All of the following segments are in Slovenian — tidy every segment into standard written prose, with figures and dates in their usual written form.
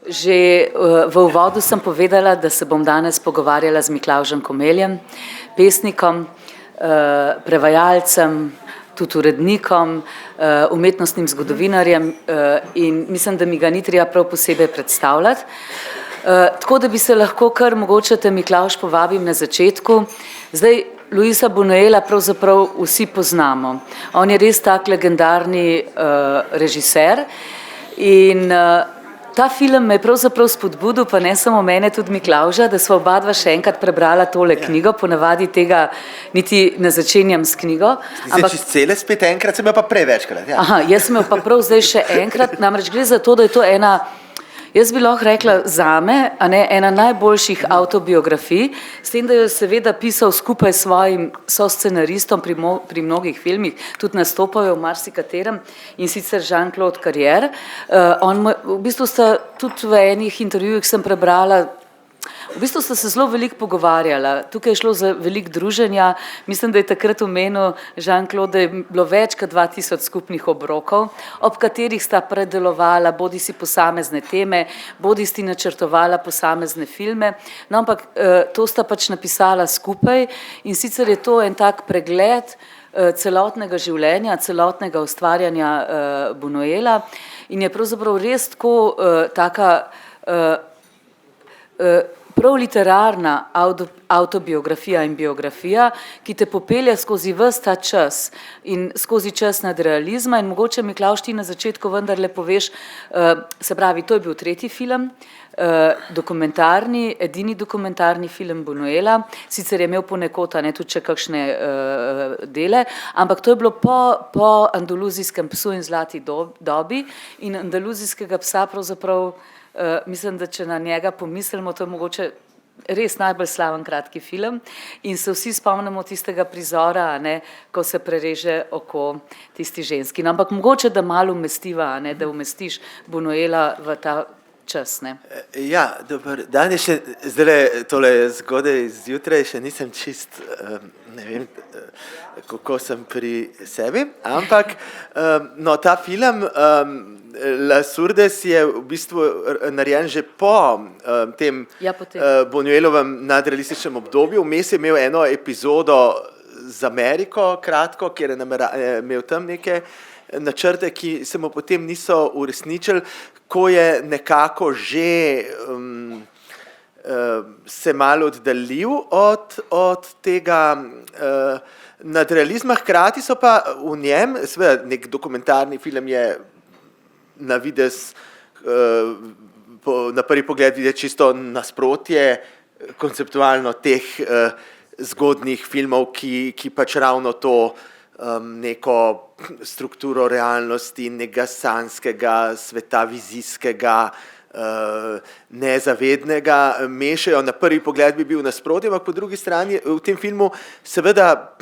Že v uvodu sem povedala, da se bom danes pogovarjala z Miklavžem Komeljem, pesnikom, prevajalcem, tudi urednikom, umetnostnim zgodovinarjem in mislim, da mi ga ni treba prav posebej predstavljati. Tako da bi se lahko kar mogoče te Miklavž povabim na začetku. Zdaj, Luisa Buñuela pravzaprav vsi poznamo. On je res tak legendarni režiser in ta film me je pravzaprav spodbudil, pa ne samo mene, tudi Miklavža, da sva oba dva še enkrat prebrala tole knjigo, ponavadi tega niti ne začenjam s knjigo. Ampak cele spet enkrat, sem jo pa prej večkrat. Ja. Aha, jaz sem jo pa prav zdaj še enkrat, namreč gre za to, da je to ena, jaz bi lahko rekla zame, ena najboljših avtobiografij, s tem, da jo je seveda pisal skupaj s svojim soscenaristom pri mnogih filmih, tudi nastopajo v marsikaterem, in sicer Jean-Claude Carrière. V bistvu sta tudi v enih intervjujih sem prebrala, v bistvu sta se zelo veliko pogovarjala, tukaj je šlo za veliko druženja, mislim, da je takrat omenil Jean-Claude, da je bilo več kot 2000 skupnih obrokov, ob katerih sta predelovala bodisi posamezne teme, bodisi načrtovala posamezne filme, no ampak to sta pač napisala skupaj in sicer je to en tak pregled celotnega življenja, celotnega ustvarjanja Buñuela in je pravzaprav res tako taka prav literarna avtobiografija in biografija, ki te popelje skozi ves ta čas in skozi čas nadrealizma in mogoče Miklavž ti na začetku vendarle poveš, se pravi, to je bil tretji film, dokumentarni, edini dokumentarni film Buñuela, sicer je imel ponekod tudi še kakšne dele, ampak to je bilo po Andaluzijskem psu in zlati dobi in Andaluzijskega psa pravzaprav mislim, da če na njega pomislimo, to je mogoče res najbolj slaven kratki film in se vsi spomnimo tistega prizora, ko se prereže oko tisti ženski. No, ampak mogoče, da malo umestiva, da umestiš Buñuela v ta čas. Ja, dober dan je še, zdaj tole zgodaj zjutraj, še nisem čist, ne vem, kako sem pri sebi, ampak no, ta film Las Urdes je v bistvu narejen že po tem Buñuelovem nadrealističnem obdobju. Vmes je imel eno epizodo z Ameriko, kratko, kjer je imel tam neke načrte, ki se mu potem niso uresničili, ko je nekako že se malo oddaljil od tega nadrealizma, hkrati so pa v njem, seveda nek dokumentarni film je na videz, na prvi pogled videti čisto nasprotje konceptualno teh zgodnjih filmov, ki pač ravno to neko strukturo realnosti, nekega sanskega sveta, vizijskega, nezavednega mešajo. Na prvi pogled bi bil nasprotje, ampak po drugi strani v tem filmu seveda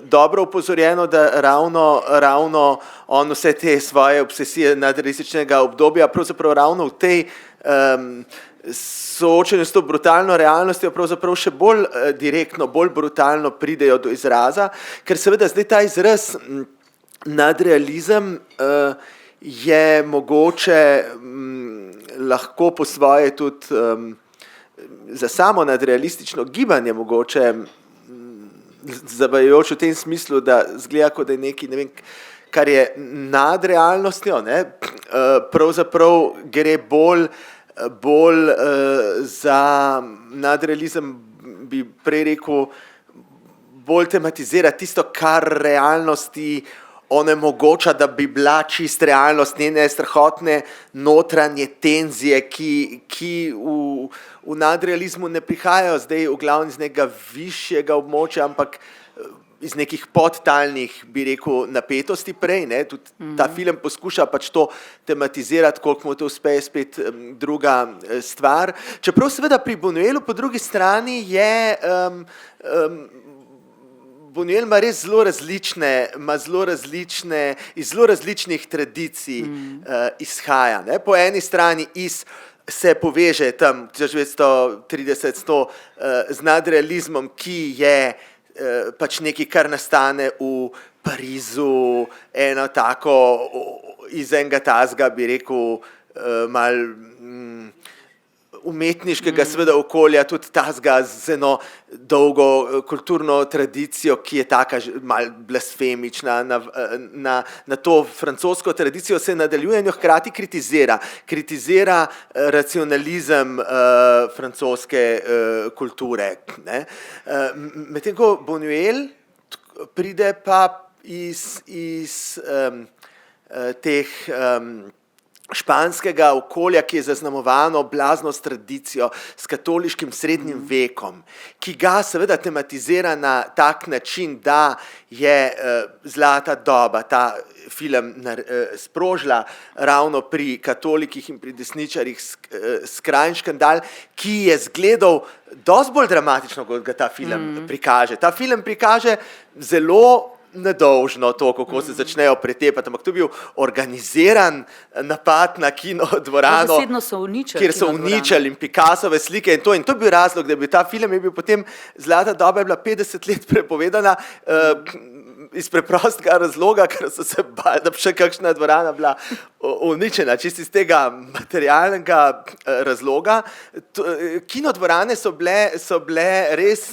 dobro opozorjeno, da ravno on vse te svoje obsesije nadrealističnega obdobja pravzaprav ravno v tej soočenju s to brutalno realnostjo pravzaprav še bolj direktno, bolj brutalno pridejo do izraza, ker seveda zdaj ta izraz nadrealizem je mogoče lahko po svoje tudi za samo nadrealistično gibanje mogoče zavajajoč v tem smislu, da zgleda, kot da je nekaj, ne vem, kar je nad realnostjo, pravzaprav gre bolj za nadrealizem, bi prej rekel, bolj tematizira tisto, kar realnosti onemogoča, da bi bila čist realnost, njene strahotne notranje tenzije, ki v nadrealizmu ne prihajajo zdaj v glavnem iz nekega višjega območja, ampak iz nekih podtalnih, bi rekel, napetosti prej. Tudi ta film poskuša pač to tematizirati, koliko mu to uspe, je spet druga stvar. Čeprav seveda pri Buñuelu po drugi strani je Buñuel ima res zelo različne, iz zelo različnih tradicij izhaja. Po eni strani se poveže tam 1930 z nadrealizmom, ki je pač nekaj, kar nastane v Parizu, eno tako iz enega tazga, bi rekel, malo umetniškega seveda okolja, tudi tazga z eno dolgo kulturno tradicijo, ki je taka mal blasfemična, na to francosko tradicijo se nadaljuje in jo hkrati kritizira racionalizem francoske kulture. Ne. Medtem ko Buñuel pride pa iz teh španskega okolja, ki je zaznamovano blazno s tradicijo, s katoliškim srednjim vekom, ki ga seveda tematizira na tak način, da je zlata doba, ta film sprožila ravno pri katolikih in pri desničarjih skrajni škandal, ki je zgledal dosti bolj dramatično, kot ga ta film prikaže. Ta film prikaže zelo nedolžno to, kako se začnejo pretepati, ampak to je bil organiziran napad na kinodvorano, kjer so uničili in Picassove slike in to je bil razlog, da je bil ta film, je bil potem zlata doba je bila 50 let prepovedana iz preprostega razloga, ker so se bali, da bi še kakšna dvorana bila uničena, čisto iz tega materialnega razloga. Kinodvorane so bile res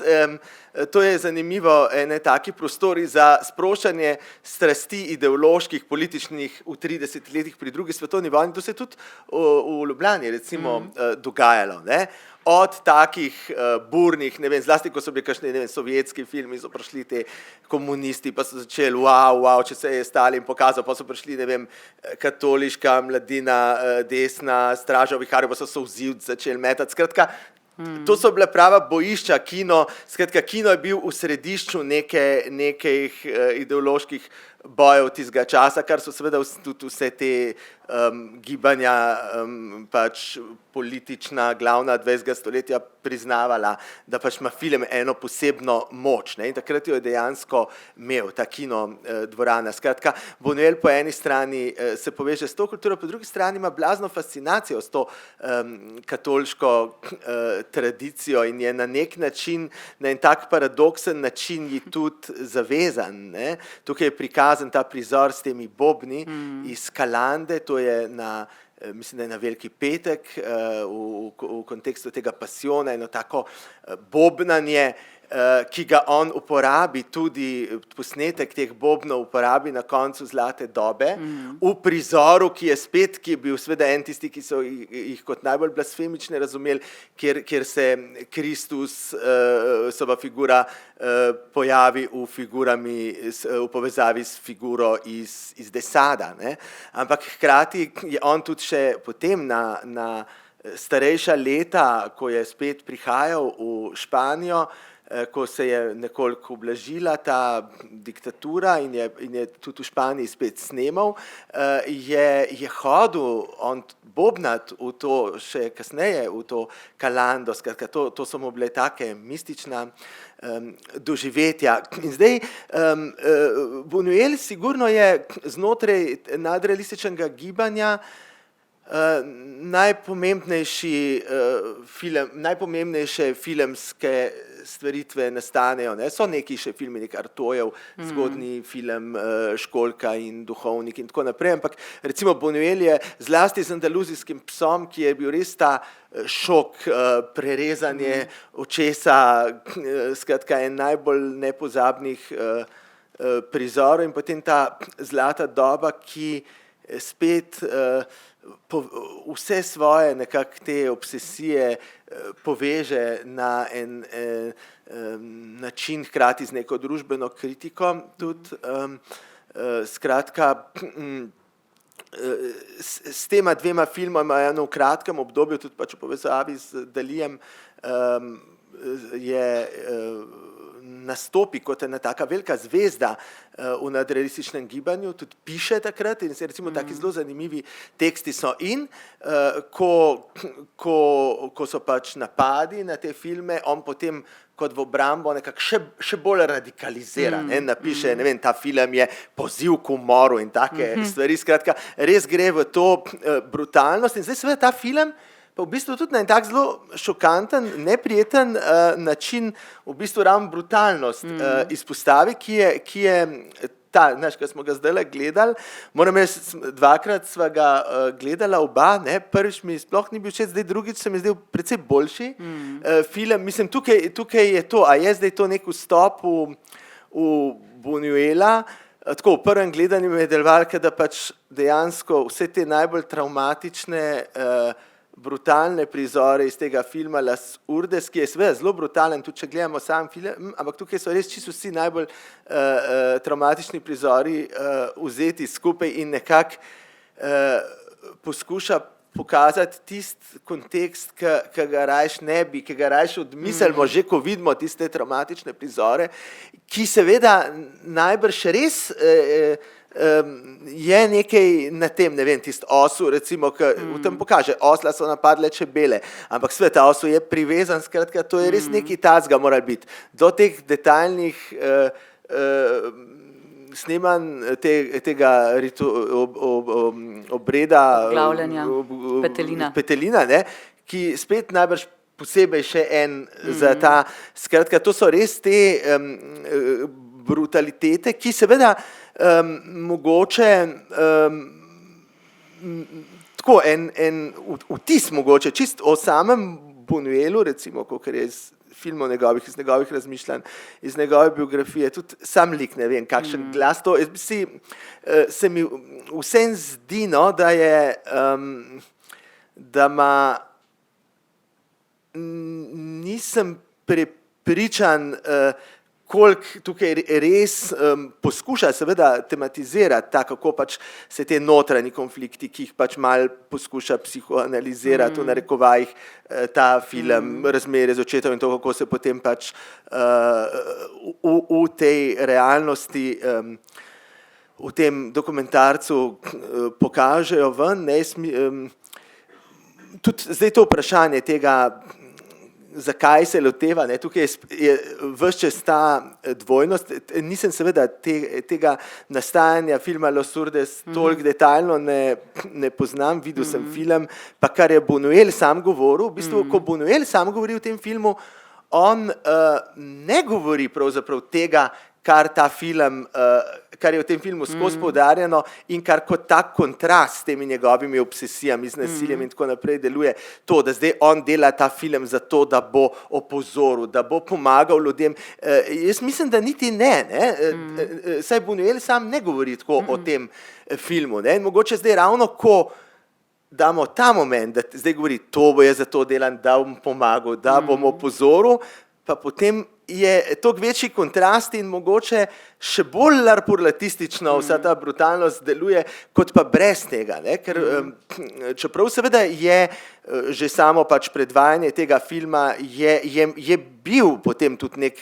to je zanimivo, ene taki prostori za sproščanje strasti ideoloških, političnih v 30 letih pri drugi svetovni vojni. To se je tudi v Ljubljani recimo dogajalo, ne? Od takih burnih, ne vem, zlasti ko so bili kakšni, ne vem, sovjetski filmi, so prišli te komunisti, pa so začeli, wow, če se je Stalin pokazal, pa so prišli, ne vem, katoliška mladina, desna, straža v viharju, pa so solzivci začeli metati, skratka, to so bile prava bojišča, kino je bil v središču nekih ideoloških bojev tistega časa, kar so seveda tudi vse te gibanja pač politična glavna 20. stoletja priznavala, da pač ima film eno posebno moč, ne, in takrat jo je dejansko imel ta kinodvorana. Skratka, Buñuel po eni strani se poveže s to kulturo, po drugi strani ima blazno fascinacijo s to katoliško tradicijo in je na nek način, na en tak paradoksen način ji tudi zavezan, ne. Tukaj je prikazan ta prizor s temi bobni iz Calande, to je mislim, da je na Veliki petek v kontekstu tega pasiona, eno tako bobnanje, ki ga on uporabi, tudi posnetek teh bobnov uporabi na koncu zlate dobe, v prizoru, ki je bil seveda en tisti, ki so jih kot najbolj blasfemične razumeli, kjer se Kristus, sova figura, pojavi v povezavi s figuro iz Desada, ne. Ampak hkrati je on tudi še potem na starejša leta, ko je spet prihajal v Španijo, ko se je nekoliko ublažila ta diktatura in je tudi v Španiji spet snemal, je hodil on bobnat v to, še kasneje v to Calando, skratka, to so mu bile take mistična doživetja. In zdaj, Buñuel sigurno je znotraj nadrealističnega gibanja najpomembnejše filmske stvaritve nastanejo, ne, so neki še filmi, nek Artojev, zgodnji film Školjka in Duhovnik in tako naprej, ampak recimo Buñuel je zlasti z Andaluzijskim psom, ki je bil res ta šok, prerezanje očesa, skratka en najbolj nepozabnih prizorov in potem ta zlata doba, ki spet vse svoje nekako te obsesije poveže na en način, hkrati z neko družbeno kritiko tudi. Skratka, s tema dvema filmoma v kratkem obdobju, tudi pač v povezavi z Dalijem, je nastopi kot ena taka velika zvezda v nadrealističnem gibanju, tudi piše takrat in se recimo taki zelo zanimivi teksti so in ko so pač napadi na te filme, on potem kot v obrambo nekako še bolj radikalizira, ne, napiše, ne vem, ta film je poziv k umoru in take stvari, skratka, res gre v to brutalnost in zdaj seveda ta film pa v bistvu tudi na en tak zelo šokanten, neprijeten način v bistvu ravno brutalnost izpostavi, ki je ta, ko smo ga zdajle gledali, moram reči, dvakrat sva ga gledala oba, ne, prvič mi sploh ni bil všeč, zdaj drugič se mi zdel precej boljši film, mislim, tukaj je to, a je zdaj to nek vstop v Buñuela, tako v prvem gledanju me je delovalo, da pač dejansko vse te najbolj travmatične brutalne prizore iz tega filma Las Urdes, ki je seveda zelo brutalen, tudi če gledamo sam film, ampak tukaj so res čisto vsi najbolj travmatični prizori vzeti skupaj in nekako poskuša pokazati tisti kontekst, ki ga rajš ne bi, ki ga rajš odmislimo, že ko vidimo tiste travmatične prizore, ki seveda najbrž res je nekaj na tem, ne vem, tisti osu, recimo, ki v tem pokaže, osla so napadle čebele, ampak svet osu je privezan, skratka, to je res nekaj tacga moral biti. Do teh detaljnih snemanj tega obreda petelina, ne, ki spet najbrž posebej še en za ta, skratka, to so res te brutalitete, ki seveda mogoče tako en vtis mogoče, čist o samem Buñuelu, recimo, kakor je iz filmov njegovih, iz njegovih razmišljanj, iz njegove biografije, tudi sam lik, ne vem, kakšen glas to, se mi vsem zdi, no, da je, da ima, nisem prepričan, koliko tukaj res poskuša seveda tematizirati ta, kako pač se te notranji konflikti, ki jih pač malo poskuša psihoanalizirati v narekovajih ta film, razmerje z očetom in to, kako se potem pač v tej realnosti, v tem dokumentarcu pokažejo ven. Tudi zdaj to vprašanje tega, zakaj se loteva, ne, tukaj je ves čas ta dvojnost, nisem seveda tega nastajanja filma Los Urdes toliko detaljno ne poznam, videl sem film, pa kar je Buñuel sam govoril, v bistvu, ko Buñuel sam govori v tem filmu, on ne govori pravzaprav tega, kar ta film, kar je v tem filmu skozi poudarjeno in kar kot tak kontrast s temi njegovimi obsesijami, z nasiljem in tako naprej deluje, to, da zdaj on dela ta film zato, da bo opozoril, da bo pomagal ljudem. Jaz mislim, da niti ne. Saj Buñuel sam ne govori tako o tem filmu, ne, in mogoče zdaj ravno, ko damo ta moment, da zdaj govori, to bo jaz zato delam, da bom pomagal, da bom opozoril, pa potem je toliko večji kontrast in mogoče še bolj larpurlatistično vsa ta brutalnost deluje, kot pa brez tega, ne? Ker čeprav seveda je že samo pač predvajanje tega filma je bil potem tudi nek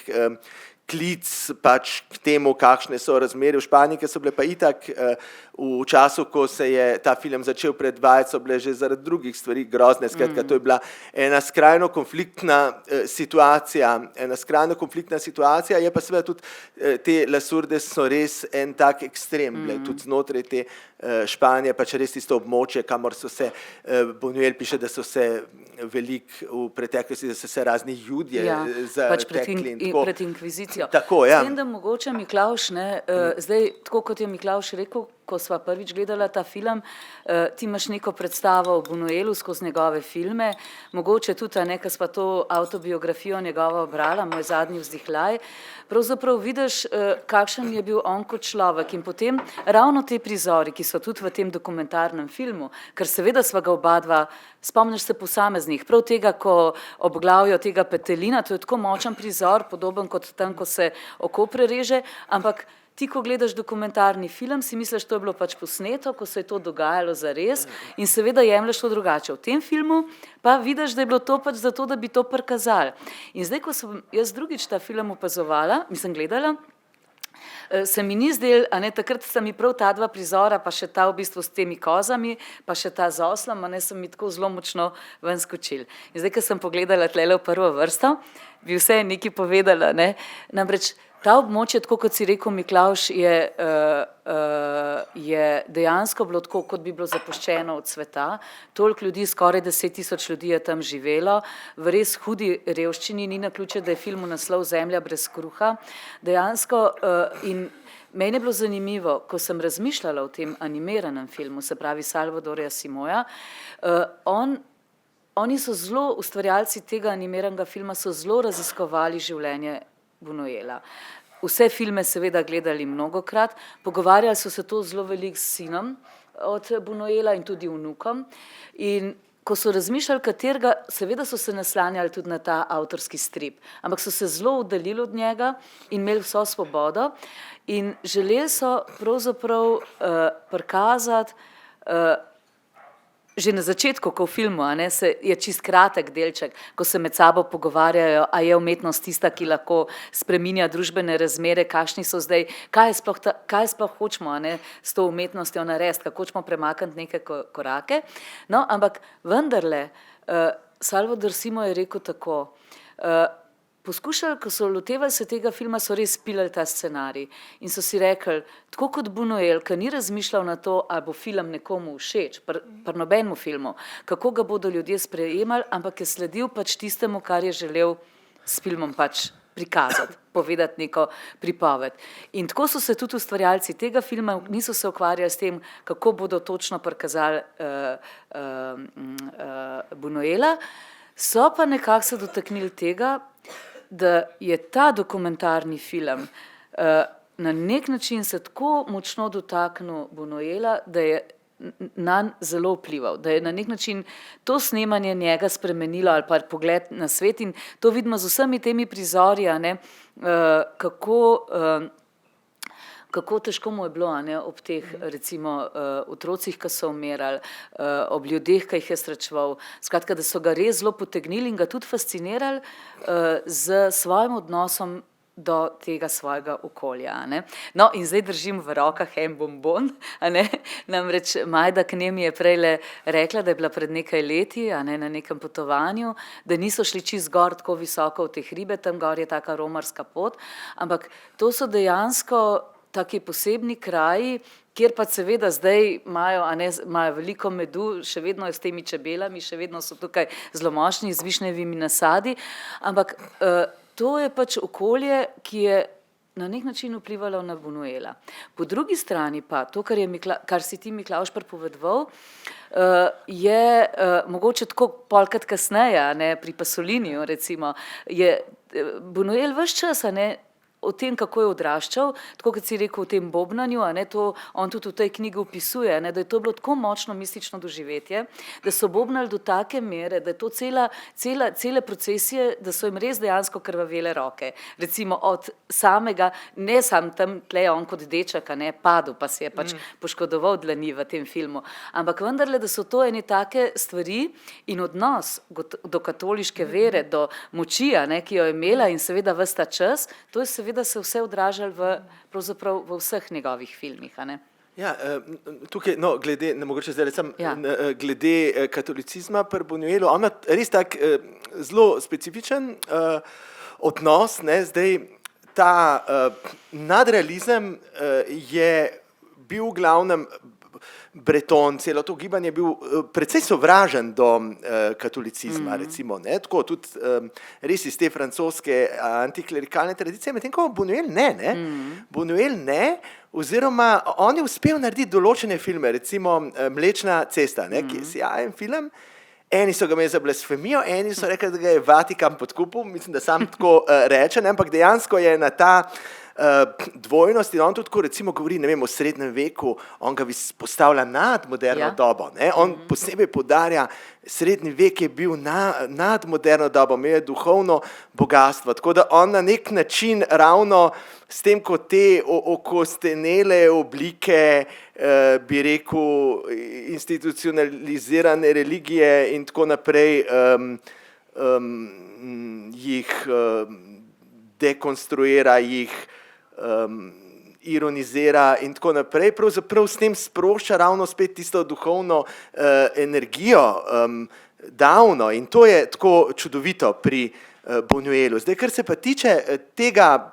klic pač k temu, kakšne so razmere v Španiji, ki so bile pa itak v času, ko se je ta film začel predvajati, so bile že zaradi drugih stvari grozne, skratka, to je bila ena skrajno konfliktna situacija, je pa seveda tudi te Las Urdes so res en tak ekstrem, tudi znotraj te Španije, pač res tisto območje, kamor so se, Buñuel piše, da so se veliko v preteklosti, da so se razni Judje zatekli in tako. Pred inkvizicijo. Tako, ja. S tem, da mogoče Miklavž, ne, zdaj, tako kot je Miklavž rekel, ko sva prvič gledala ta film, ti imaš neko predstavo o Buñuelu skozi njegove filme, mogoče tudi, ko sva to avtobiografijo njegovo brala, Moj zadnji vzdihljaj, pravzaprav vidiš, kakšen je bil on kot človek in potem ravno te prizori, ki so tudi v tem dokumentarnem filmu, ker seveda sva ga obadva, spomniš se posameznih, prav tega, ko obglavjo tega petelina, to je tako močen prizor, podoben kot tam, ko se oko prereže, ampak ti, ko gledaš dokumentarni film, si misliš, to je bilo pač posneto, ko se je to dogajalo zares in seveda jemlješ to drugače. V tem filmu pa vidiš, da je bilo to pač zato, da bi to prikazali. In zdaj, ko sem jaz drugič ta film opazovala, gledala, se mi ni zdel, a ne, takrat sta mi prav ta dva prizora, pa še ta v bistvu s temi kozami, pa še ta z oslom, a ne, sem mi tako zelo močno ven skočil. In zdaj, ko sem pogledala tlele v prvo vrsto, bi vse nekaj povedala, ne, namreč ta območje, tako kot si rekel, Miklavž, je dejansko bilo tako, kot bi bilo zapuščeno od sveta. Toliko ljudi, skoraj 10.000 ljudi je tam živelo, v res hudi revščini, ni naključje, da je filmu naslov Zemlja brez kruha. Dejansko in meni je bilo zanimivo, ko sem razmišljala o tem animiranem filmu, se pravi Salvadorja Simoja, oni so zelo, ustvarjalci tega animiranega filma so zelo raziskovali življenje Buñuela. Vse filme seveda gledali mnogokrat, pogovarjali so se to zelo veliko s sinom od Buñuela in tudi vnukom. In ko so razmišljali katerega, seveda so se naslanjali tudi na ta avtorski strip, ampak so se zelo oddaljili od njega in imeli vso svobodo in želeli so pravzaprav prikazati že na začetku, ko v filmu, je čist kratek delček, ko se med sabo pogovarjajo, a je umetnost tista, ki lahko spreminja družbene razmere, kakšni so zdaj, kaj sploh hočemo s to umetnostjo narediti, kako hočemo premakniti neke korake. No, ampak vendarle, Salvador Simo je rekel tako, poskušali, ko so lotevali se tega filma, so res pilali ta scenarij in so si rekli, tako kot Buñuel, ki ni razmišljal na to, ali bo film nekomu všeč, pri nobenemu filmu, kako ga bodo ljudje sprejemali, ampak je sledil pač tistemu, kar je želel s filmom pač prikazati, povedati neko pripoved. In tako so se tudi ustvarjalci tega filma, niso se ukvarjali s tem, kako bodo točno prikazali Buñuela, so pa nekako se dotaknili tega, da je ta dokumentarni film na nek način se tako močno dotaknil Buñuela, da je nanj zelo vplival, da je na nek način to snemanje njega spremenilo ali pa pogled na svet in to vidimo z vsemi temi prizori, kako težko mu je bilo ob teh recimo otrocih, ki so umirali, ob ljudeh, ki jih je srečeval, skratka, da so ga res zelo potegnili in ga tudi fascinirali z svojim odnosom do tega svojega okolja. No, in zdaj držim v rokah en bonbon, namreč Majda Knem je prejle rekla, da je bila pred nekaj leti na nekem potovanju, da niso šli čist gor tako visoko v te hribe, tam gor je taka romarska pot, ampak to so dejansko taki posebni kraji, kjer pa seveda zdaj imajo veliko medu, še vedno je s temi čebelami, še vedno so tukaj zelo močni z višnjevimi nasadi, ampak to je pač okolje, ki je na nek način vplivalo na Buñuela. Po drugi strani pa, to, kar si ti, Miklavž, pripovedoval, je mogoče tako polkrat kasneje, pri Pasoliniju recimo, je Buñuel ves čas, o tem, kako je odraščal, tako kot si rekel o tem bobnanju, to on tudi v tej knjigi opisuje, da je to bilo tako močno mistično doživetje, da so bobnali do take mere, da je to cele procesije, da so jim res dejansko krvavele roke. Recimo od samega, ne sam tam tle on kot dečak, padel, pa si je pač poškodoval dlani v tem filmu, ampak vendarle, da so to ene take stvari in odnos do katoliške vere, do moči, ki jo je imela in seveda ves ta čas, to je seveda se vse odražali pravzaprav v vseh njegovih filmih. Ja, tukaj, glede, ne mogoče zdaj recam, glede katolicizma pri Buñuelu, on ima res tak zelo specifičen odnos, zdaj ta nadrealizem je bil v glavnem Breton, celo to gibanje je bil precej sovražen do katolicizma, recimo, tako tudi res iz te francoske antiklerikalne tradicije, medtem ko Buñuel ne. Buñuel ne, oziroma on je uspel narediti določene filme, recimo Mlečna cesta, ki je sjajen film, eni so ga imeli za blasfemijo, eni so rekli, da ga je Vatikan podkupil, mislim, da sam tako reče, ampak dejansko je na ta dvojnost in on tudi tako recimo govori, ne vem, o srednjem veku, on ga postavlja nad moderno dobo, on posebej poudarja, srednji vek je bil nad moderno dobo, imel je duhovno bogatstvo, tako da on na nek način ravno s tem, ko te okostenele oblike, bi rekel, institucionalizirane religije in tako naprej, jih dekonstruira, jih ironizira in tako naprej, pravzaprav s tem sprošča ravno spet tisto duhovno energijo davno in to je tako čudovito pri Buñuelu. Zdaj, kar se pa tiče tega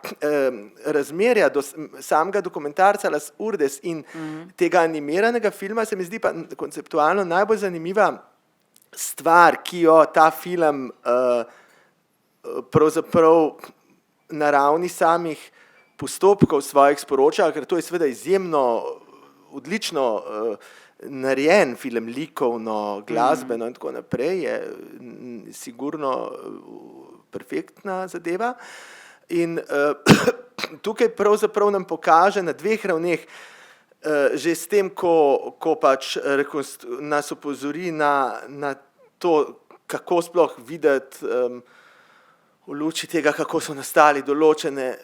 razmerja do samega dokumentarca Las Urdes in tega animiranega filma, se mi zdi pa konceptualno najbolj zanimiva stvar, ki jo ta film pravzaprav na ravni samih postopkov svojih sporoča, ker to je seveda izjemno odlično narejen film, likovno, glasbeno in tako naprej, je sigurno perfektna zadeva. In tukaj pravzaprav nam pokaže na dveh ravneh, že s tem, ko pač nas opozori na to, kako sploh videti v luči tega, kako so nastali določene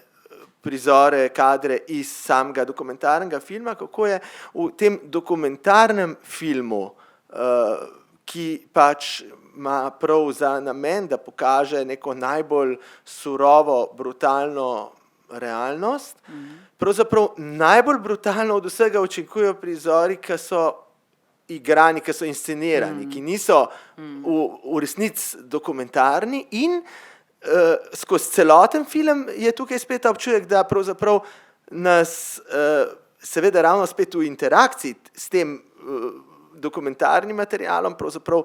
prizore, kadre iz samega dokumentarnega filma, kako je v tem dokumentarnem filmu, ki pač ima prav za namen, da pokaže neko najbolj surovo, brutalno realnost, pravzaprav najbolj brutalno od vsega učinkujejo prizori, ki so igrani, ki so inscenirani, ki niso v resnici dokumentarni in skozi celoten film je tukaj spet občutek, da pravzaprav nas seveda ravno spet v interakciji s tem dokumentarnim materialom pravzaprav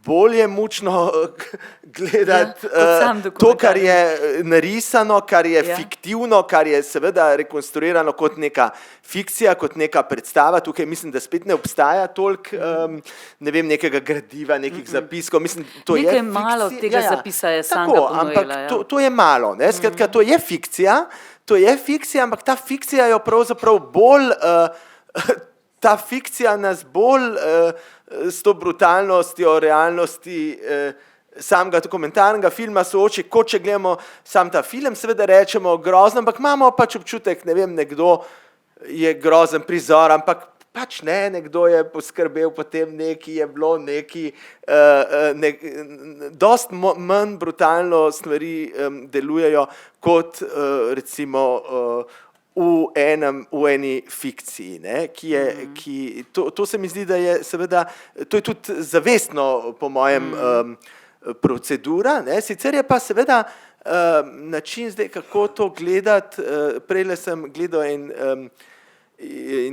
bolj je mučno gledati to, kar je narisano, kar je fiktivno, kar je seveda rekonstruirano kot neka fikcija, kot neka predstava. Tukaj mislim, da spet ne obstaja toliko, ne vem, nekega gradiva, nekih zapiskov. Mislim, to nekaj je fikcija. malo tega zapisa je Sanga Tako, ponujila. ampak to je malo. Ne? Skratka, to je fikcija, ampak ta fikcija jo pravzaprav bolj, ta fikcija nas bolj s to brutalnostjo realnosti samega dokumentarnega filma sooči, kot če gledamo sam ta film, seveda rečemo grozno, ampak imamo pač občutek, ne vem, nekdo je grozen prizor, ampak pač ne, nekdo je poskrbel potem neki, je bilo neki, dost manj brutalno stvari delujejo kot recimo v eni fikciji, ne, to se mi zdi, da je seveda, to je tudi zavestno po mojem procedura, ne, sicer je pa seveda način zdaj, kako to gledati, prejle sem gledal en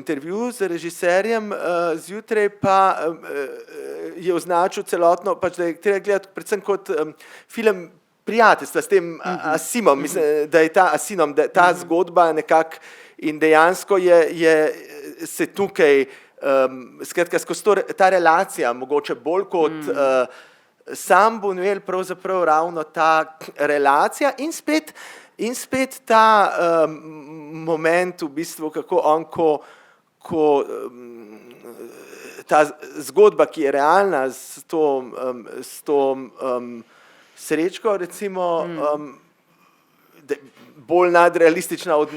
intervju z režiserjem zjutraj, pa je označil celotno, pač da je treba gledati predvsem kot film prijateljstva s tem Asimom, mislim, da je ta Asinom, da ta zgodba nekako in dejansko je se tukaj, skratka, skozi ta relacija, mogoče bolj kot sam Buñuel, pravzaprav ravno ta relacija in spet ta moment v bistvu, kako on, ko ta zgodba, ki je realna s to Srečko, recimo, bolj nadrealistična od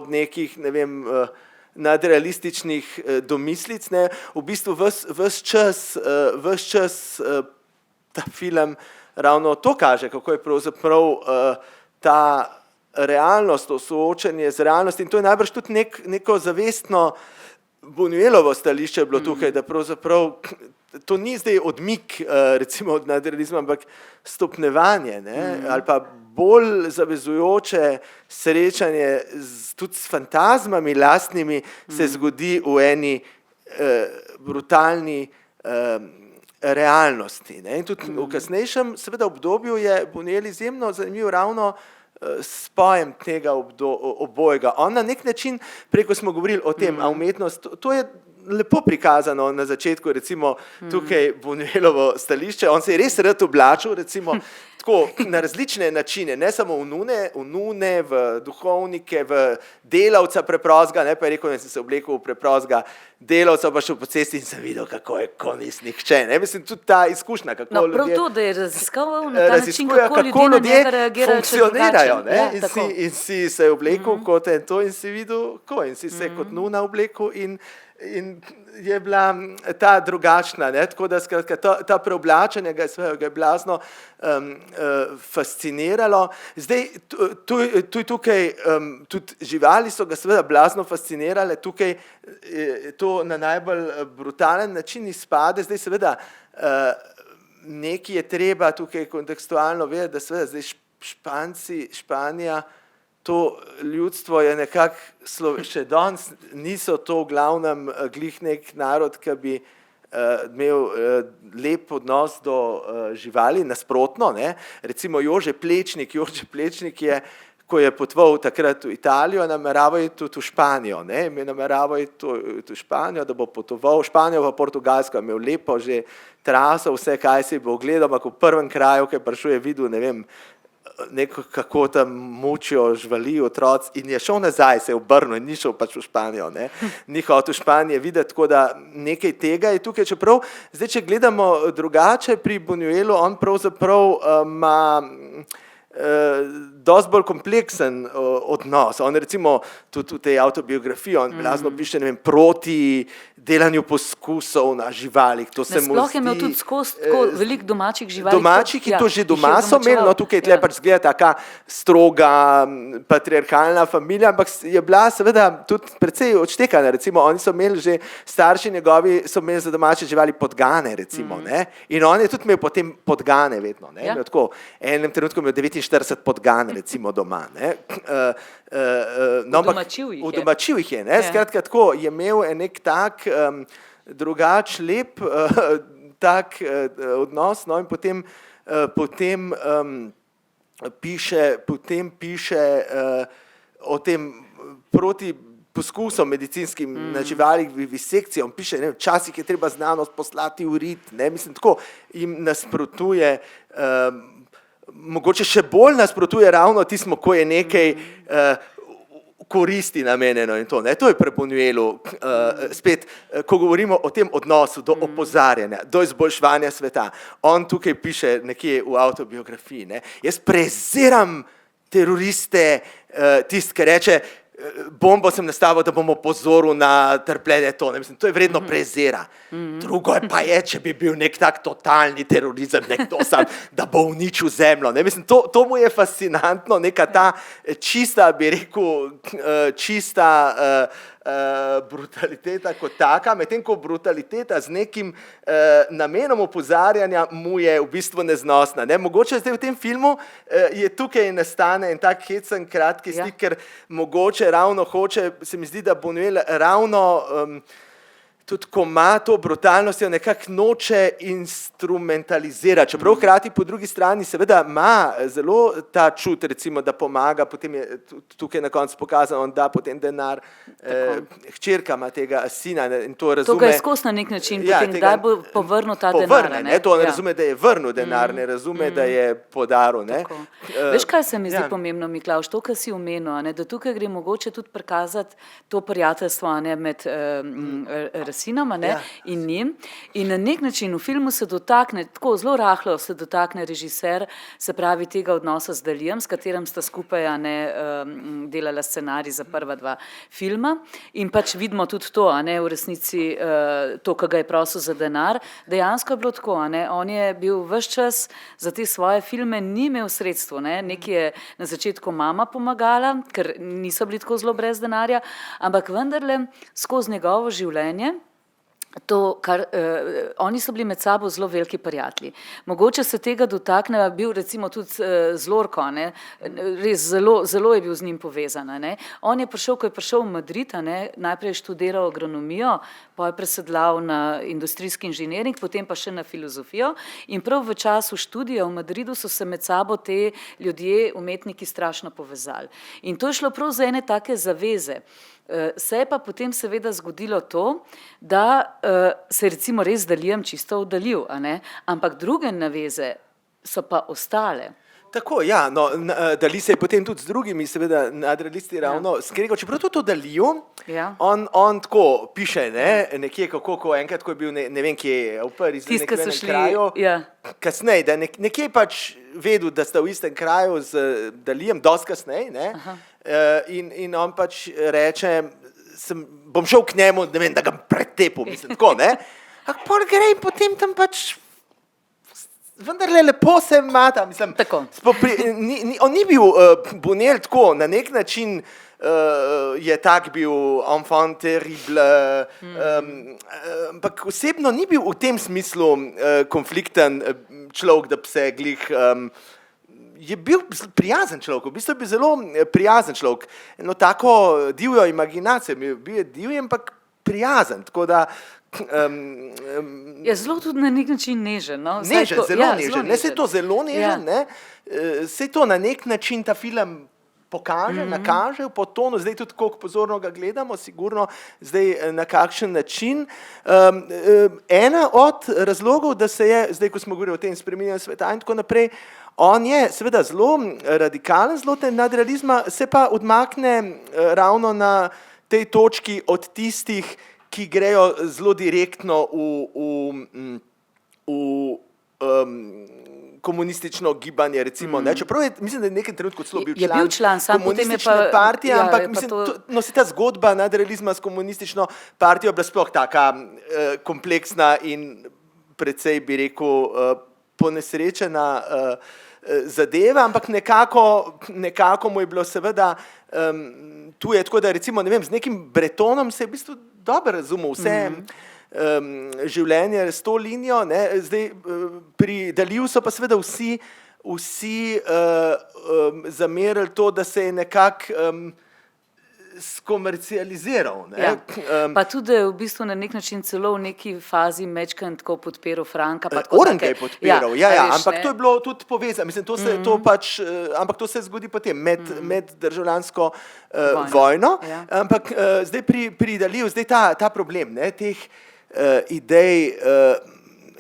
nekih, ne vem, nadrealističnih domislic, ne, v bistvu ves čas ta film ravno to kaže, kako je pravzaprav ta realnost, to soočenje z realnostjo, in to je najbrž tudi neko zavestno Buñuelovo stališče je bilo tukaj, da pravzaprav to ni zdaj odmik recimo od nadrealizma, ampak stopnevanje, ne, ali pa bolj zavezujoče srečanje tudi s fantazmami lastnimi se zgodi v eni brutalni realnosti. Ne. In tudi v kasnejšem seveda obdobju je Buñuel izjemno zanimiv ravno s pojem tega obojega. On na nek način, preko smo govorili o tem, a umetnost, to je lepo prikazano na začetku, recimo tukaj Buñuelovo stališče, on se je res rad oblačil, recimo tako na različne načine, ne samo v nune, v duhovnike, v delavca preprostega, ne, pa je rekel, da sem se oblekel v preprostega delavca, pa šel po cesti in sem videl, kako je konec nihče, ne, mislim, tudi ta izkušnja, kako ljudje... prav to, da je raziskoval na ta način, kako ljudje na njega reagirajo, funkcionirajo, ne, in si se oblekel kot to in si videl, in si se kot nuna oblekel in je bila ta drugačna, ne? Tako da skratka, ta preoblačenje ga je blazno fasciniralo. Zdaj, tukaj tudi živali so ga seveda blazno fascinirale, tukaj to na najbolj brutalen način izpade, zdaj seveda nekaj je treba tukaj kontekstualno vedeti, da seveda zdaj Španija, to ljudstvo je nekako, še danes niso to v glavnem glih nek narod, ki bi imel lep odnos do živali, nasprotno, ne. Recimo Jože Plečnik je, ko je potoval takrat v Italijo, nameraval iti tudi v Španijo, ne, nameraval iti v Španijo, da bo potoval, Španijo pa Portugalsko, imel lepo že traso, vse, kaj si bo ogledal, ampak v prvem kraju, ki je prišel, je videl, ne vem, kako tam mučijo živali, otroci in je šel nazaj, se je obrnil in ni šel pač v Španijo, ne, ni hotel v Španiji videti, tako da nekaj tega je tukaj, čeprav, zdaj, če gledamo drugače pri Buñuelu, on pravzaprav ima dosti bolj kompleksen odnos. On recimo tudi v tej avtobiografiji, on blazno piše, ne vem, proti delanju poskusov na živalih. To se mu Sploh je zdi, imel tudi skozi tako veliko domačih živali. domačih, ki to že doma so imeli, no tukaj tle pač zgleda taka stroga patriarhalna familija, ampak je bila seveda tudi precej odštekana. Recimo oni so imeli že, starši njegovi so imeli za domače živali podgane, recimo, ne. In on je tudi imel potem podgane vedno, ne. Imel tako, enem trenutku imel 49 podgan, recimo doma, ne. Udomačil jih je, ne. Skratka, tako je imel nek tak drugač lep tak odnos, no, in potem piše o tem proti poskusom medicinskim na živalih vivisekcijo, on piše, ne vem, včasih je treba znanost poslati v rit, ne, mislim, tako jim nasprotuje, mogoče še bolj nasprotuje ravno tismo, ko je nekaj koristi namenjeno in to, ne, to je pri Buñuelu spet, ko govorimo o tem odnosu do opozarjanja, do izboljševanja sveta, on tukaj piše nekje v avtobiografiji, ne, jaz preziram teroriste, tisti, ki reče, bombo sem nastavil, da bom opozoril na trpljenje to, ne, mislim, to je vredno prezira. Drugo je pa je, če bi bil nek tak totalni terorizem, nekdo sam, da bo uničil zemljo, ne, mislim, to mu je fascinantno, neka ta čista, bi rekel, čista brutaliteta kot taka, medtem ko brutaliteta z nekim namenom opozarjanja mu je v bistvu neznosna, ne, mogoče zdaj v tem filmu je tukaj nastane en tak hecen kratki stik, ker mogoče ravno hoče, se mi zdi, da Buñuel ravno tudi ko ima to brutalnostjo, nekako noče instrumentalizirati, čeprav hkrati po drugi strani seveda ima zelo ta čut, recimo, da pomaga, potem je tukaj na koncu pokazano, on da potem denar, hčerka ima tega sina in to razume. To ga je skozi na nek način, potem kdaj bo povrnil ta denar, ne? To on razume, da je vrnil denar, ne razume, da je podaril, ne. Veš, kaj se mi zdi pomembno, Miklavž, to, kar si omenil, ne, da tukaj gre mogoče tudi prikazati to prijateljstvo, ne, med Rasinama, ne, in njim. In na nek način v filmu se dotakne, tako zelo rahlo se dotakne režiser, se pravi tega odnosa z Dalijem, s katerim sta skupaj, ne, delala scenarij za prva dva filma. In pač vidimo tudi to, ne, v resnici to, kar ga je prosil za denar. Dejansko je bilo tako, ne, on je bil ves čas za te svoje filme, ni imel sredstvo, ne, nekaj je na začetku mama pomagala, ker niso bili tako zelo brez denarja, ampak vendarle skozi njegovo življenje to, kar, oni so bili med sabo zelo veliki prijatelji. Mogoče se tega dotakne, bil recimo tudi z Lorco, ne, res zelo je bil z njim povezan, ne. On je prišel, ko je prišel v Madrid, ne, najprej je študiral agronomijo, pa je presedlal na industrijski inženiring, potem pa še na filozofijo in prav v času študija v Madridu so se med sabo te ljudje, umetniki strašno povezali. In to je šlo prav za ene take zaveze. Se je pa potem seveda zgodilo to, da se recimo res z Dalijem čisto oddaljil, a ne, ampak druge naveze so pa ostale. Tako, ja, no, Dali se je potem tudi z drugimi, seveda, nadrealisti ravno skregal, čeprav tudi v Daliju, on tako piše, ne, nekje kako, ko enkrat, ko je bil, ne vem kje, v Parizu, nekaj v enem kraju, kasneje, da nekje pač vedel, da sta v istem kraju z Dalijem, dosti kasneje, ne, in on pač reče, bom šel k njemu, ne vem, da ga pretepil, mislim, tako, ne, ampak pol gre in potem tam pač vendarle lepo se mata, mislim, on ni bil Buñuel tako, na nek način je tak bil enfant terrible, ampak osebno ni bil v tem smislu konflikten človek, da bi se glih je bil prijazen človek, v bistvu je bil zelo prijazen človek, eno tako divjo imaginacijo, bil je divji, ampak prijazen, tako da je zelo tudi na nek način nežen. No? Nežen, zelo nežen, ne, se je to zelo Ja. nežen, ne, se to na nek način ta film pokaže, nakaže v podtonu, zdaj tudi koliko pozorno ga gledamo, sigurno zdaj na kakšen način. Ena od razlogov, da se je, zdaj ko smo govorili o tem spreminjanju sveta in tako naprej, on je seveda zelo radikalen, zelo nadrealizma, se pa odmakne ravno na tej točki od tistih, ki grejo zelo direktno v komunistično gibanje, recimo, ne, čeprav je, mislim, da je v nekem trenutku celo bil Je bil član, sam potem je komunistične pa- partije, ja, ampak je pa mislim, to- no, se ta zgodba nadrealizma s komunistično partijo je bila sploh taka kompleksna in precej, bi rekel, ponesrečena zadeva, ampak nekako mu je bilo seveda tu je tako, da recimo, ne vem, z nekim Bretonom se je v bistvu dobro razumel vse življenje s to linijo, ne, zdaj pri Daliju so pa seveda vsi zamerili to, da se je nekako skomercializiral. Ne. Ja. Pa tudi v bistvu na nek način celo v neki fazi mečkrat tako podpiral Franka. Pa tako Oren ga je podpiral, ja, a veš, ampak ne. to je bilo tudi povezano, mislim, to pač, ampak to se zgodi potem med državljansko vojno, Ja. ampak zdaj pri Daliju, zdaj ta problem, ne, teh idej,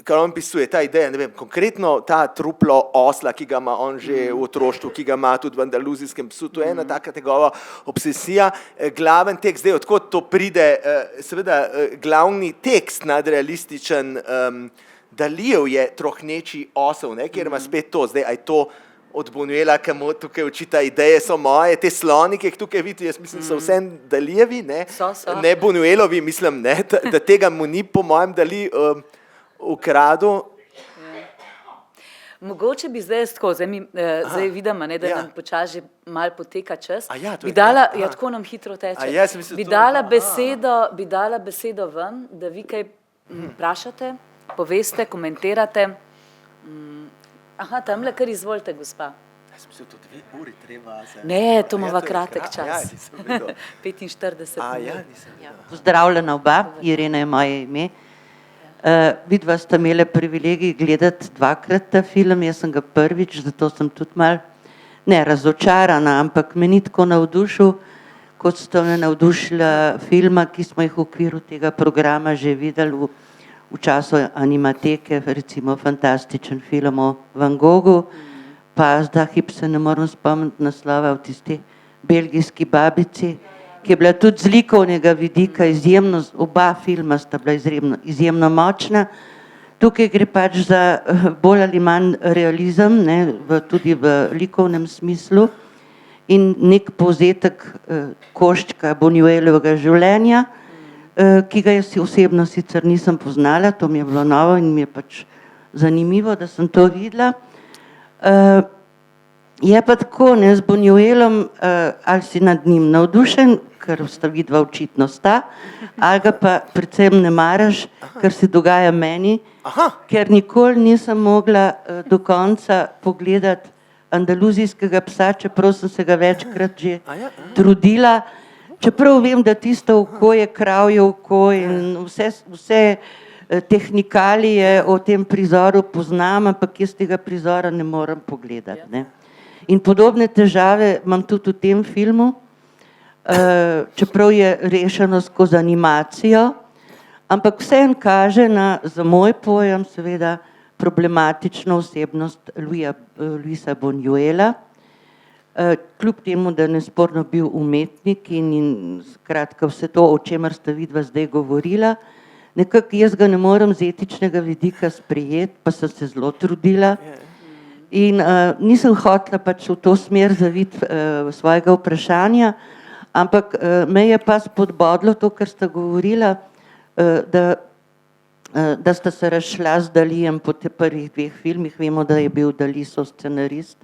kar on pisuje, ta ideja, ne vem, konkretno ta truplo osla, ki ga ima on že v otroštvu, ki ga ima tudi v Andaluzijskem psu, to je ena taka njegova obsesija, glaven tekst, zdaj odkot to pride, seveda glavni tekst nadrealističen Dalijev je Trohneči osel, ne, kjer ima spet to, zdaj, aj to od Buñuela, ki mu tukaj učita ideje so moje, te sloni, ki jih tukaj vidi, jaz mislim, so vse Dalijevi, ne, So. ne Buñuelovi, mislim, ne, da tega mu ni po mojem Dali ukradel. Mogoče bi zdaj tako, zdaj vidimo, ne, da nam počasi že malo poteka čas. A ja, to bi je dala, tako, ja, tako nam hitro teče. A ja, sem mislil, bi to- dala besedo ven, da vi kaj vprašate, poveste, komentirate. Aha, tamle kar izvolite, gospa. Jaz sem mislil, to 2 uri treba za... Ne, to imava Ja, je kratek Ja, čas. nisem vedel. 45 A ja, minut. nisem vedel. Pozdravljena oba, Irena je moje ime. Vidva sta imela privilegij gledati dvakrat ta film, jaz sem ga prvič, zato sem tudi mal, ne razočarana, ampak me ni tako navdušil, kot sta me navdušila filma, ki smo jih v okviru tega programa že videli v času animateke, recimo fantastičen film o Van Goghu, pa zdaj hip se ne morem spomniti naslova v tisti belgijski babici, ki je bila tudi z likovnega vidika izjemno, oba filma sta bila izjemno močna. Tukaj gre pač za bolj ali manj realizem, ne, tudi v likovnem smislu in nek povzetek koščka Buñuelovega življenja, ki ga jaz osebno sicer nisem poznala, to mi je bilo novo in mi je pač zanimivo, da sem to videla. Je pa tako, ne, z Buñuelom, ali si nad njim navdušen, ker sta vidva očitno sta, ali ga pa predvsem ne maraš, kar se dogaja meni, ker nikoli nisem mogla do konca pogledati Andaluzijskega psa, čeprav sem se ga večkrat že trudila, čeprav vem, da tisto oko je kravje oko in vse tehnikalije o tem prizoru poznam, ampak jaz tega prizora ne morem pogledati. Ne. In podobne težave imam tudi v tem filmu, čeprav je rešeno skozi animacijo, ampak vseeno kaže na, za moj pojem, seveda, problematično osebnost Luisa Buñuela, kljub temu, da je nesporno bil umetnik in skratka vse to, o čemer sta vidva zdaj govorila, nekako jaz ga ne morem z etičnega vidika sprejeti, pa sem se zelo trudila. In nisem hotela pač v to smer zaviti svojega vprašanja, ampak me je pa spodbodlo to, kar sta govorila, da sta se razšla z Dalijem po te prvih 2 filmih, vemo, da je bil Dali scenarist.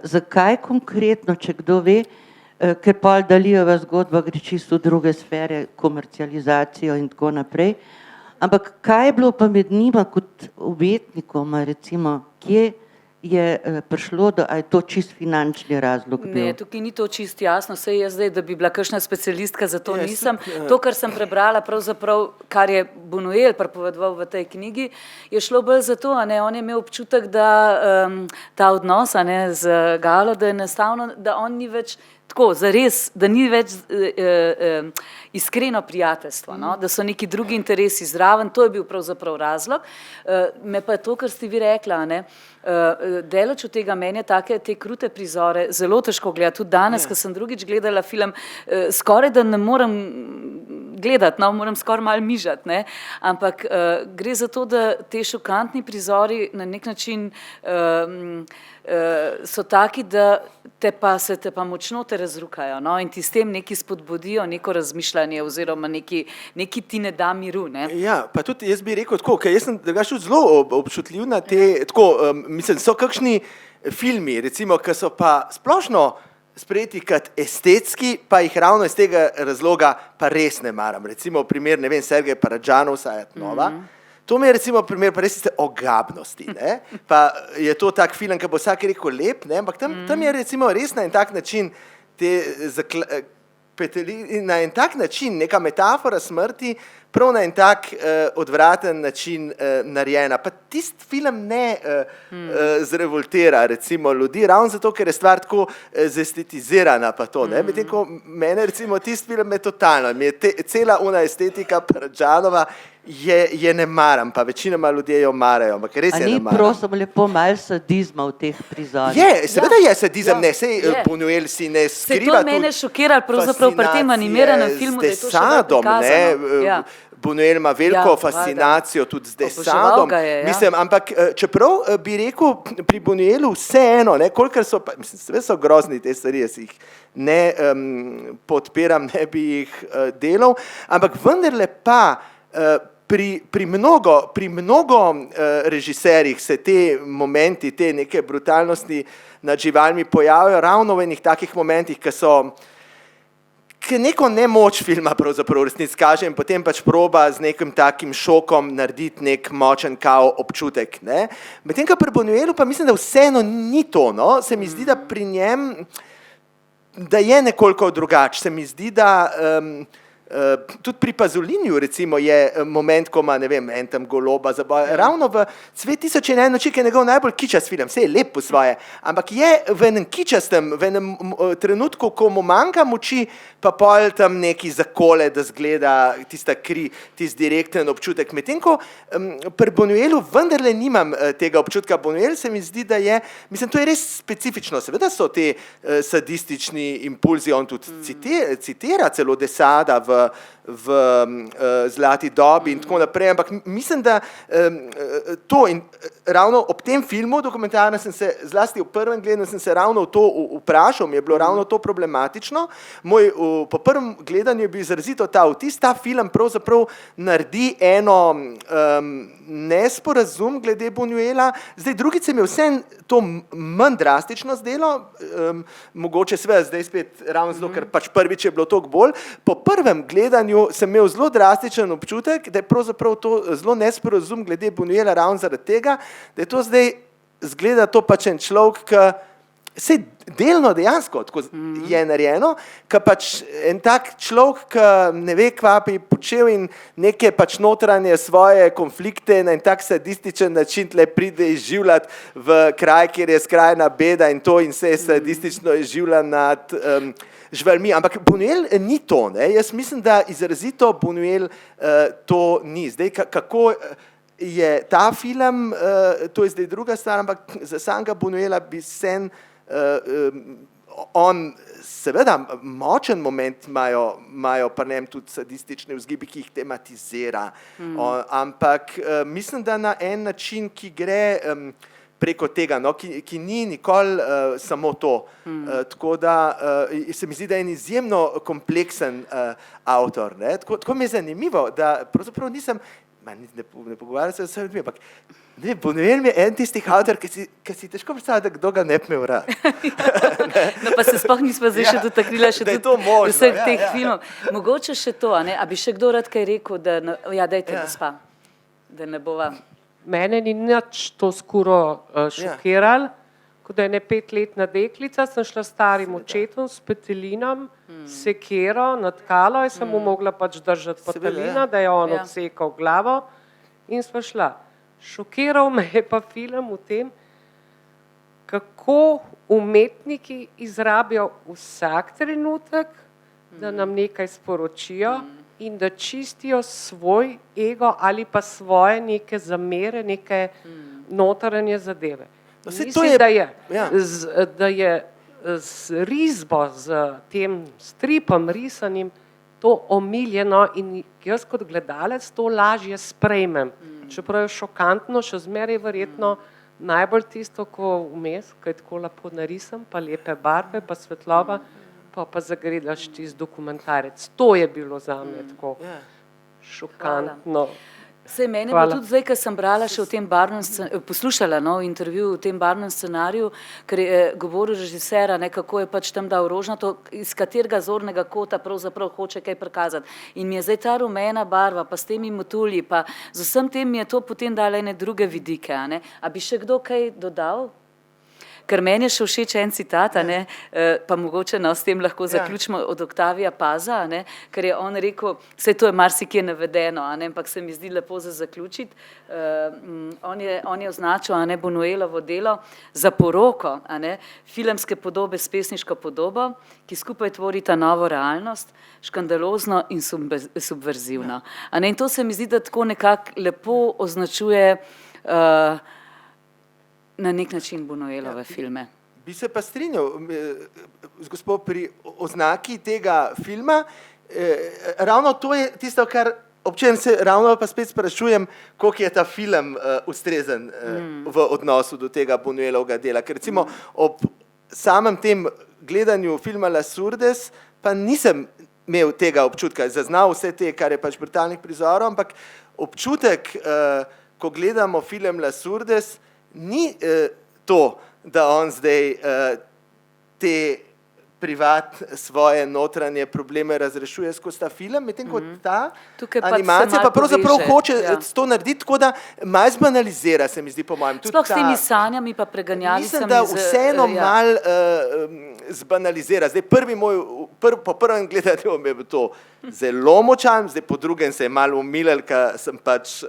Zakaj konkretno, če kdo ve, ker pol Dalijeva zgodba gre čisto v druge sfere, komercializacijo in tako naprej. Ampak kaj je bilo pa med njima kot umetnikoma, recimo, kje je prišlo, a je to čist finančni razlog bil? Ne, tukaj ni to čisto jasno, saj jaz zdaj, da bi bila kakšna specialistka, zato nisem. To, kar sem prebrala, pravzaprav, kar je Buñuel pripovedoval v tej knjigi, je šlo bolj za to, on je imel občutek, da ta odnos z Galo, da je enostavno, da on ni več tako, zares, da ni več iskreno prijateljstvo, no? Da so neki drugi interesi zraven, to je bil pravzaprav razlog. Me pa to, kar ste vi rekla, daleč od tega, meni je te krute prizore zelo težko gledati. Tudi danes, ko sem drugič gledala film, skoraj da ne morem gledati, moram skoraj malo mižati, ne? Ampak gre za to, da te šokantni prizori na nek način so taki, da se te pa močno razrukajo, no? In ti s tem neki spodbudijo neko razmišljanje oziroma neki ti ne da miru, ne? Ja, pa tudi jaz bi rekel tako, ker jaz sem drugače zelo občutljiv na te, tako, mislim, so kakšni filmi, recimo, ki so pa splošno sprejeti kot estetski, pa jih ravno iz tega razloga pa res ne maram. Recimo primer, ne vem, Sergej Parađanov, Sajatnova. To mi je recimo primer pa res ogabnosti, ne? Pa je to tak film, ki bo vsak rekel lep, ne? Ampak tam je recimo res na en tak način na en tak način neka metafora smrti, prav na en tak odvraten način narejena. Pa tist film ne zrevoltira recimo ljudi, ravno zato, ker je stvar tako zestetizirana pa to, ne? Medtem ko mene recimo tist film je totalno, mi je cela ona estetika Parađanova je ne maram, pa večinoma ljudje jo marajo, ampak res je ne maram. A ni prosim lepo malo sadizma v teh prizorih? Seveda je sadizem, ne, sej Buñuel si ne skriva. Se to mene šokiralo pravzaprav pri tem animiranem filmu, da je to še bolj prikazano. Buñuel ima veliko fascinacijo tudi z Desadom, mislim, ampak čeprav bi rekel pri Buñuelu vseeno, kolikor so, mislim, sve so grozni te stvari, jaz jih ne podpiram, ne bi jih delal, ampak vendarle pa pri mnogo režiserjih se te momenti, te neke brutalnosti nad živalmi pojavijo ravno v enih takih momentih, ki neko nemoč filma pravzaprav resnici kaže in potem pač proba z nekim takim šokom narediti nek močen kao občutek, ne. Medtem ko pri Buñuelu pa mislim, da vseeno ni to, no. Se mi zdi, da pri njem, da je nekoliko drugače. Se mi zdi, da tudi pri Pazoliniju recimo je moment, ko ima, ne vem, en tam goloba zaboj, ravno v Cvet tisoč in ene noči, ki je njegov najbolj kičast film, vse je lep po svoje, ampak je v enem kičastem, v enem trenutku, ko mu manjka moči, pa pol tam neki zakole, da zgleda tista kri, tisti direkten občutek. Medtem ko pri Buñuelu vendarle nimam tega občutka. Buñuel se mi zdi, da je, mislim, to je res specifično, seveda so te sadistični impulzi, on tudi citira celo Desada v Zlati dobi in tako naprej, ampak mislim, da to in ravno ob tem filmu dokumentarnem sem se, zlasti v prvem gledanju sem se ravno to vprašal, mi je bilo ravno to problematično. Po prvem gledanju bi izrazito ta vtis, ta film pravzaprav naredi eno nesporazum glede Buñuela, zdaj drugič se mi je vseeno to manj drastično zdelo, mogoče seveda zdaj spet ravno zato, ker pač prvič je bilo toliko bolj, po prvem gledanju sem imel zelo drastičen občutek, da je pravzaprav to zelo nesporazum glede Buñuela ravno zaradi tega, da je to zdaj zgleda to pač en človek, ki se delno dejansko tako je narejeno, ki pač en tak človek, ki ne ve, kva bi počel in neke pač notranje svoje konflikte na en tak sadističen način tle pride izživljati v kraj, kjer je skrajna beda in to in se sadistično izživlja nad živalmi. Ampak Buñuel ni to, ne? Jaz mislim, da izrazito Buñuel to ni. Zdaj, kako je ta film, to je zdaj druga stvar, ampak za samega Buñuela bi sen on seveda močen moment imajo pri njem tudi sadistične vzgibe, ki jih tematizira, ampak mislim, da na en način, ki gre preko tega, no, ki ni nikoli samo to. Tako da se mi zdi, da je en izjemno kompleksen avtor, ne. Tako mi je zanimivo, da pravzaprav nisem ne pogovarjam se z vsemi ljudmi, ampak Buñuel je en tistih avtor, ki si težko predstavlja, kdo ga ne bi imel rad. No, pa se sploh nismo zdaj še dotaknila še Da je tudi to možno, vseh ja, teh ja. filmov. Mogoče še to, a ne? A bi še kdo rad kaj rekel, da, ja, dajte, gospa, da ne bova. Mene ni nič to skuro šokiralo, kot da je 5-letna deklica, sem šla s starim očetom, s petelinom, sekero, na tkalo in sem mu mogla pač držati petelina, da je on Ja. odsekal glavo in sva šla. Šokiral me je pa film v tem, kako umetniki izrabijo vsak trenutek, da nam nekaj sporočijo in da čistijo svoj ego ali pa svoje neke zamere, neke notranje zadeve. No, saj to Mislim, je- da je, ja. da je z risbo, z tem stripom risanim to omiljeno in jaz kot gledalec to lažje sprejmem. Čeprav je šokantno, še zmeraj verjetno najbolj tisto, ko vmes, ko je tako lepo narisan, pa lepe barve, pa svetloba, pa zagledaš tisti dokumentarec. To je bilo zame tako šokantno. Sej meni bo Hvala. tudi zdaj, ker sem brala še o tem barvnem poslušala intervju o tem barvnem scenariju, ker je govoril režiser, kako je pač tam dal rožnato, iz katerega zornega kota pravzaprav hoče kaj prikazati. In mi je zdaj ta rumena barva, pa s temi motulji, pa z vsem tem mi je to potem dala ene druge vidike. A ne? A bi še kdo kaj dodal? Ker meni je še všeč en citat, pa mogoče s tem lahko zaključimo od Oktavija Paza, ker je on rekel, vse to je marsikje navedeno, ampak se mi zdi lepo za zaključiti. On je označil Buñuelovo delo za poroko, filmske podobe s pesniško podobo, ki skupaj tvorita novo realnost, škandalozno in subverzivno. In to se mi zdi, da tako nekako lepo označuje na nek način Buñuelove filme. Bi se pa strinjal z gospod pri oznaki tega filma. Ravno to je tisto, kar občasno se ravno pa spet sprašujem, koliko je ta film ustrezen v odnosu do tega Buñuelovega dela. Ker recimo ob samem tem gledanju filma Las Urdes pa nisem imel tega občutka, zaznal vse te, kar je pač brutalnih prizorov, ampak občutek, ko gledamo film Las Urdes, ni to, da on zdaj te svoje notranje probleme razrešuje skozi ta film, medtem ko ta Tukaj pač se animacija malo pa pravzaprav poveže, hoče ja. to narediti tako, da malo zbanalizira, se mi zdi po mojem. Tudi Sploh s ta- temi sanjami pa preganjalicami. Mislim, da vseeno malo zbanalizira. Zdaj po prvem gledanju mi je bilo to zelo močan, zdaj po drugem se je malo umilil, ker sem pač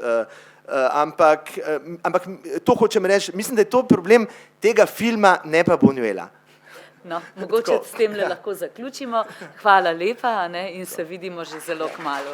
ampak to hočem reči, mislim, da je to problem tega filma, ne pa Buñuela. No, mogoče s tem lahko zaključimo. Hvala lepa, in se vidimo že zelo kmalu.